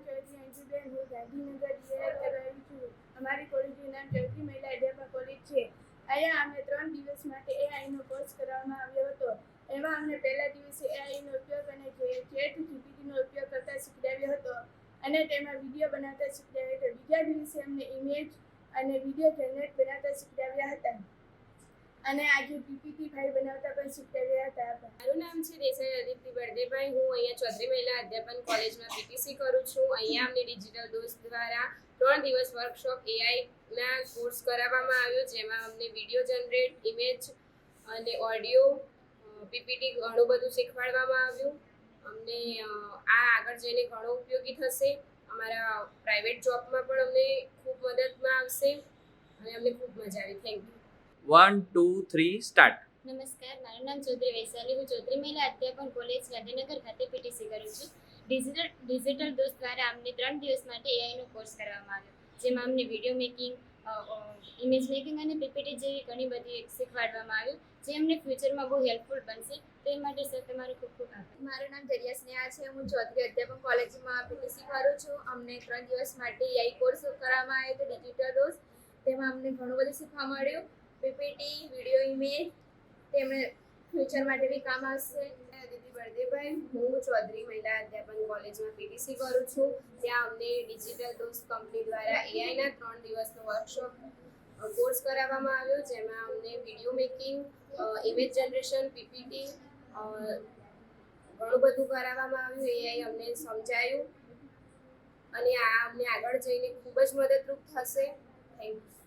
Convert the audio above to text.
ચૌધરી અંજુબેન, હું ગાંધીનગર જિલ્લાથી આવી છું. અમારી કોલેજનું નામ ચૌધરી મહિલા અધ્યાપક કોલેજ છે. અહીંયા અમને 3 દિવસ માટે એઆઈનો કોર્સ કરવામાં આવ્યો હતો. એમાં અમને પહેલા દિવસે એઆઈનો ઉપયોગ અને ચેટ જીપીટીનો ઉપયોગ કરતા શીખવાડ્યો હતો અને તેમાં વિડીયો બનાવતા શીખવાડ્યો હતો. બીજા દિવસે અમને ઇમેજ અને વિડીયો જનરેટ બનાવતા શીખવાડ્યા હતા અને આજે પીપીટી ફાઇલ બનાવતા પણ શીખવાડ્યા હતા. મારું નામ છે દેસાઈ અદિતિ બળદેવભાઈ. હું અહીંયા ચૌધરી મહિલા અધ્યાપન કોલેજમાં પીટીસી કરું છું. અહીંયા અમને ડિજિટલ દોસ્ત દ્વારા 3 દિવસ વર્કશોપ એઆઈના કોર્સ કરાવવામાં આવ્યો, જેમાં અમને વિડીયો જનરેટ, ઇમેજ અને ઓડિયો, પીપીટી ઘણું બધું શીખવાડવામાં આવ્યું. અમને આ આગળ જઈને ઘણો ઉપયોગી થશે. અમારા પ્રાઇવેટ જોબમાં પણ અમને ખૂબ મદદમાં આવશે અને અમને ખૂબ મજા આવી. Thank you. 1 2 3 સ્ટાર્ટ. નમસ્કાર, મારું નામ ચૌધરી વૈશાલી. હું ચૌધરી મહિલા અધ્યાપન કોલેજ ગાંધીનગર ખાતે પીટીસી કરું છું. ડિજિટલ દોસ્ત દ્વારા અમને 3 દિવસ માટે એઆઈનો કોર્સ કરવામાં આવ્યો, જેમાં અમને વિડીયો મેકિંગ, ઇમેજ મેકિંગ અને પીપીટી જેવી ઘણી બધી શીખવાડવામાં આવ્યું, જે અમને ફ્યુચરમાં બહુ હેલ્પફુલ બનશે. તે માટે સર તમારો ખૂબ ખૂબ આભાર. મારું નામ જરિયા સ્નેહા છે. હું ચૌધરી અધ્યાપન કોલેજમાં પીટીસી કરું છું. અમને 3 દિવસ માટે એઆઈ કોર્સ કરવામાં આવ્યો હતો, ડિજિટલ દોસ્ત. તેમાં અમને ઘણું બધું શીખવા મળ્યું. પીપીટી, વિડીયો, ઇમેજ તેમને ફ્યુચર માટે બી કામ આવશે. અદિતિ બળદેવભાઈ, હું ચૌધરી મહિલા અધ્યાપન કોલેજમાં પીટીસી કરું છું. ત્યાં અમને ડિજિટલ દોસ્ત કંપની દ્વારા એઆઈના 3 દિવસનો વર્કશોપ કોર્સ કરાવવામાં આવ્યો, જેમાં અમને video making, image generation, PPT ઘણું બધું કરાવવામાં આવ્યું. એઆઈ અમને સમજાયું અને આ અમને આગળ જઈને ખૂબ જ મદદરૂપ થશે. Thank you.